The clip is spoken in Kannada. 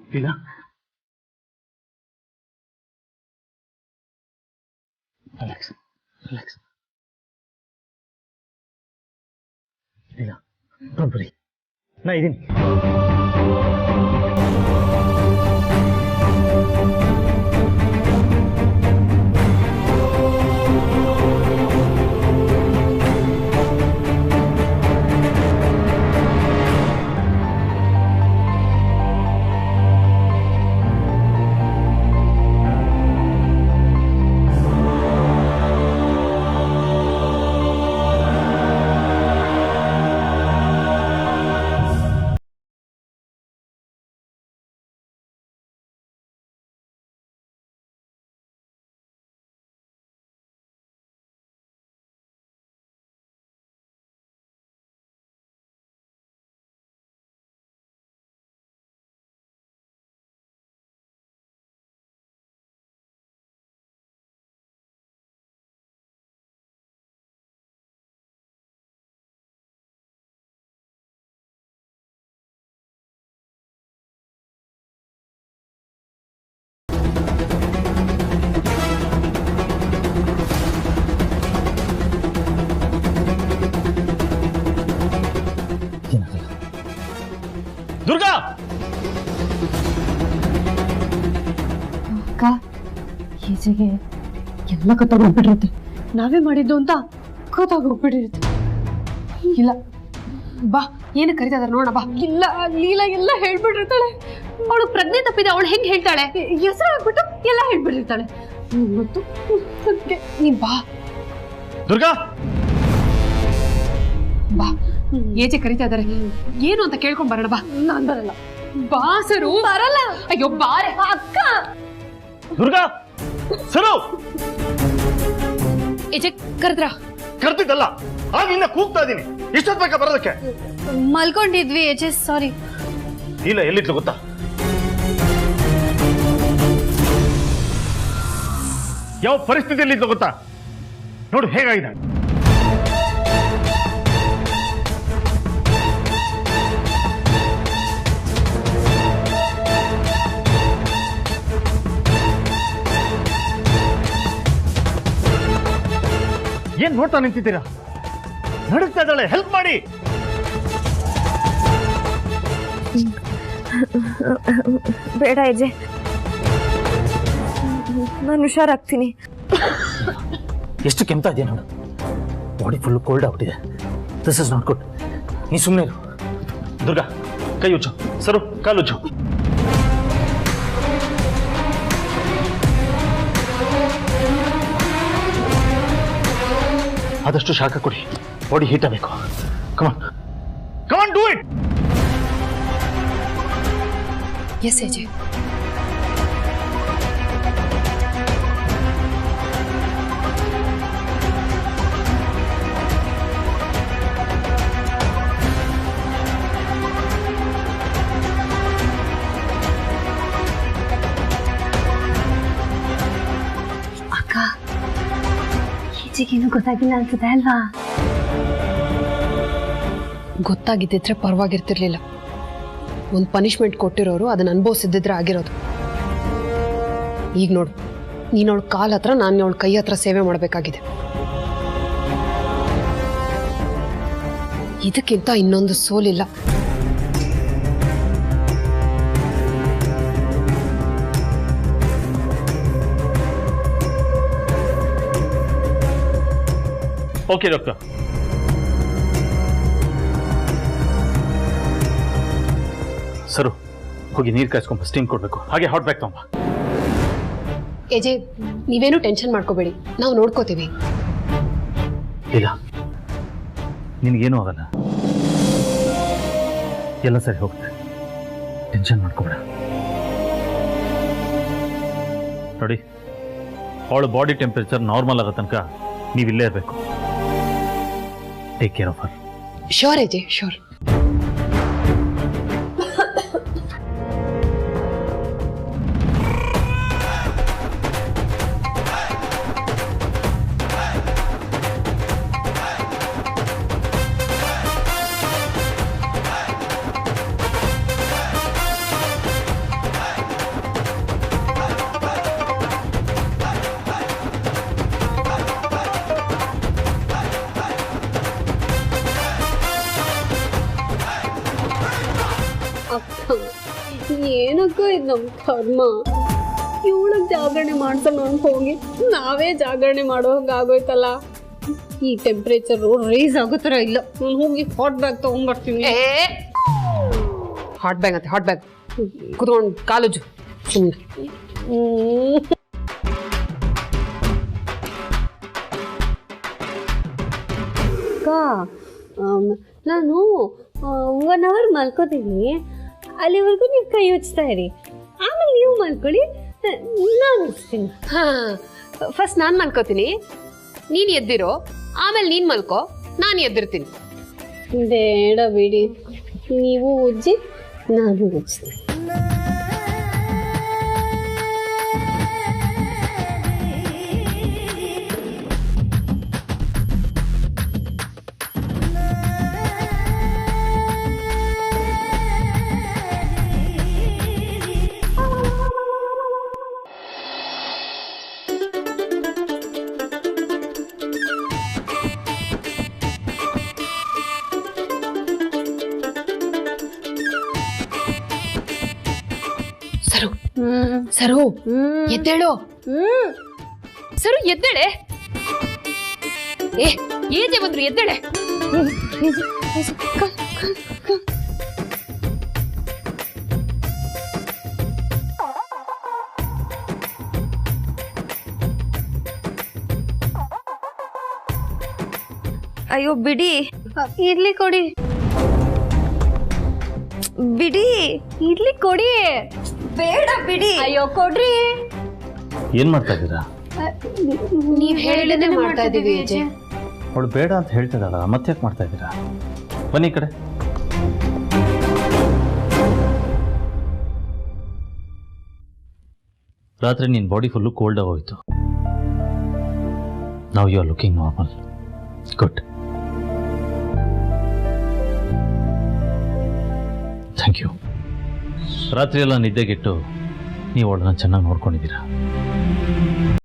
ಇಲ್ಲ ರಿಲ್ಯಾಕ್ಸ್ ರಿಲ್ಯಾಕ್ಸ್ ಇಲ್ಲ ಡೋಂಟ್ ವರಿ ನಾ ಇದ್ದೀನಿ ದುರ್ಗಾ ಅಕ್ಕ ಈಚೆಗೆ ಎಲ್ಲ ಗೊತ್ತಾಗೋಗ್ಬಿಟ್ಟಿರುತ್ತೆ ನಾವೇ ಮಾಡಿದ್ದು ಅಂತ ಗೊತ್ತಾಗೋಗ್ಬಿಟ್ಟಿರುತ್ತೆ ಇಲ್ಲ ಬಾ ಏನು ಕರಿತಾ ಇದಾರೆ ನೋಡ ಬಾ ಇಲ್ಲ ಲೀಲಾ ಎಲ್ಲ ಹೇಳ್ಬಿಟ್ಟಿರ್ತಾಳೆ ಅವಳು ಪ್ರಜ್ಞೆ ತಪ್ಪಿದೆ ಅವಳು ಹೆಂಗೆ ಹೇಳ್ತಾಳೆ ಹೆಸರು ಹಾಕ್ಬಿಟ್ಟು ಎಲ್ಲ ಹೇಳ್ಬಿಟ್ಟಿರ್ತಾಳೆ ಮತ್ತು ನೀನ್ ಬಾ ದುರ್ಗಾ ಬಾ ಏಜೆ ಕರಿತಾ ಇದಾರೆ ಏನು ಅಂತ ಕೇಳ್ಕೊಂಡ್ ಬರೋಣ ಬಾ ನಾನ್ ಬರಲ್ಲ ಬಾ ಸರು ಬರಲ್ಲ ಅಯ್ಯೋ ಬಾರೆ ಅಕ್ಕ ದುರ್ಗಾ ಸರು ಏಜೆ ಕರೆದ್ರ ಕರ್ತಿದ್ದಲ್ಲ ಆಗಿಂದ ಕೂಗ್ತಾ ಇದೀನಿ ಇಷ್ಟೊತ್ತು ಬೇಕಾ ಬರೋದಕ್ಕೆ ಮಲ್ಕೊಂಡಿದ್ವಿ ಏಜೆ ಸಾರಿ ಇಲ್ಲ ಎಲ್ಲಿದ್ಲು ಗೊತ್ತಾ ಯಾವ ಪರಿಸ್ಥಿತಿಯಲ್ಲಿ ಇದ್ಲು ಗೊತ್ತಾ ನೋಡು ಹೇಗಾಗಿದೆ ಏನ್ ನೋಡ್ತಾ ನಿಂತಿದ್ದೀರಾ ನಡುಗ್ತಾ ಇದ್ದಾಳೆ ಹೆಲ್ಪ್ ಮಾಡಿ ಬೇಡ ಅಜ್ಜೆ ನಾನು ಹುಷಾರಾಗ್ತೀನಿ ಎಷ್ಟು ಕೆಮ್ತಾ ಇದೆಯಾ ನೋಡು ಬಾಡಿ ಫುಲ್ ಕೋಲ್ಡ್ ಆಗ್ಬಿಟ್ಟಿದೆ ದಿಸ್ ಇಸ್ ನಾಟ್ ಗುಡ್ ನೀ ಸುಮ್ಮನೆ ಇರು ದುರ್ಗಾ ಕೈ ಉಚ್ಚು ಸರು ಕಾಲು ಉಚ್ಚು ಆದಷ್ಟು ಶಾಖ ಕೊಡಿ ಬಾಡಿ ಹೀಟ್ ಆಗಬೇಕು ಕಮಾನ್ ಕಮಾನ್ ಡೂ ಇಟ್ ಎಸ್ ಏಜೆ ಅಕ್ಕ ಈಚೆಗೇನು ಗೊತ್ತಾಗಿಲ್ಲ ಅನ್ಸುತ್ತೆ ಅಲ್ವಾ ಗೊತ್ತಾಗಿದ್ದಿದ್ರೆ ಪರವಾಗಿರ್ತಿರ್ಲಿಲ್ಲ ಒಂದು ಪನಿಷ್ಮೆಂಟ್ ಕೊಟ್ಟಿರೋರು ಅದನ್ನ ಅನುಭವಿಸಿದ್ರೆ ಆಗಿರೋದು ಈಗ ನೋಡು ನೀನು ಅವಳ ಕಾಲ್ ಹತ್ರ ನಾನು ಅವಳ ಕೈ ಹತ್ರ ಸೇವೆ ಮಾಡಬೇಕಾಗಿದೆ ಇದಕ್ಕಿಂತ ಇನ್ನೊಂದು ಸೋಲಿಲ್ಲ ಓಕೆ ಡಾಕ್ಟರ್ ಸರು ಹೋಗಿ ನೀರು ಕಾಯಿಸ್ಕೊಂಬ ಸ್ಟೀಮ್ ಕೊಡ್ಬೇಕು ಹಾಗೆ ಹಾಟ್ ಬ್ಯಾಗ್ ತಗೊಂಬ ಏಜೆ ನೀವೇನು ಟೆನ್ಷನ್ ಮಾಡ್ಕೋಬೇಡಿ ನಾವು ನೋಡ್ಕೋತೀವಿ ಇಲ್ಲ ನಿನಗೇನೂ ಆಗಲ್ಲ ಎಲ್ಲ ಸರಿ ಹೋಗುತ್ತೆ ಟೆನ್ಷನ್ ಮಾಡ್ಕೋಬೇಡ ನೋಡಿ ಅವಳ ಬಾಡಿ ಟೆಂಪರೇಚರ್ ನಾರ್ಮಲ್ ಆಗೋ ತನಕ ನೀವಿಲ್ಲೇ ಇರಬೇಕು take care of her sure ಏಜೆ ಶ್ಯೂರ್ ಮಾಡಿದ್ ನಮ್ ಕರ್ಮ. ಇವಳಗ್ ಜಾಗರಣೆ ಮಾಡ್ಸಲ್ಲ ಅಂತ ಹೋಗಿ ನಾವೇ ಜಾಗರಣೆ ಮಾಡೋ ಆಗೋಯ್ತಲ್ಲ. ಈ ಟೆಂಪ್ರೇಚರ್ ರೈಸ್ ಆಗೋ ತರ ಇಲ್ಲ. ನಾನು ಹೋಗಿ ಹಾಟ್ ಬ್ಯಾಗ್ ತಗೊಂಡ್ಬರ್ತೀನಿ. ಹಾಟ್ ಬ್ಯಾಗ್ ಅಂತೆ, ಹಾಟ್ ಬ್ಯಾಗ್ ಕುತ್ಕೊಂಡು ಕಾಲೇಜು ಸುಮ್ಮನೆ. ನಾನು 1 hour ಮಲ್ಕೋತೀನಿ. ಅಲ್ಲಿವರೆಗೂ ನೀವು ಕೈ ಉಚ್ತಾ ಇರಿ. ಆಮೇಲೆ ನೀವು ಮಲ್ಕೊಳ್ಳಿ, ನಾನು ಉಚ್ತೀನಿ. ಫಸ್ಟ್ ನಾನು ಮಲ್ಕೋತೀನಿ, ನೀನು ಎದ್ದಿರೋ, ಆಮೇಲೆ ನೀನು ಮಲ್ಕೋ, ನಾನು ಎದ್ದಿರ್ತೀನಿ. ಬೇಡ ಬಿಡಿ, ನೀವು ಉಜ್ಜಿ ನಾನು ಉಜ್ತೀನಿ. ಸರು ಸರು ಎದ್ದೇಳು. ಸರು ಎದ್ದೇಳೆ. ಏಜೆ ಬಂದ್ರು, ಎದ್ದೇಳೆ. ಅಯ್ಯೋ ಬಿಡಿ ಇರ್ಲಿ ಕೊಡಿ, ಬಿಡಿ, ಇರ್ಲಿ ಕೊಡಿ. ಬೇಡ ಬಿಡಿ. ಅಯ್ಯೋ ಕೊಡ್ರಿ. ಏನ್ ಮಾಡ್ತಾ ಇದ್ದೀರಾ? ನೀವ್ ಹೇಳಿದ್ರೆ ಮಾಡ್ತಾ ಇದೀವಿ ಅಜ್ಜಿ. ಅವಳು ಬೇಡ ಅಂತ ಹೇಳ್ತಿದ್ದಾಳ, ಮತ್ತೆ ಯಾಕೆ ಮಾಡ್ತಾ ಇದ್ದೀರಾ? ಬನ್ನಿ ಈ ಕಡೆ. ರಾತ್ರಿ ನಿನ್ನ ಬಾಡಿ ಫುಲ್ಲು ಕೋಲ್ಡ್ ಆಗೋಯ್ತು. Now you are looking normal. Good, thank you. ರಾತ್ರಿ ಎಲ್ಲ ನಿದ್ದೆಗೆಟ್ಟು ನೀವು ಅವಳನ್ನ ಚೆನ್ನಾಗಿ ನೋಡ್ಕೊಂಡಿದ್ದೀರಾ.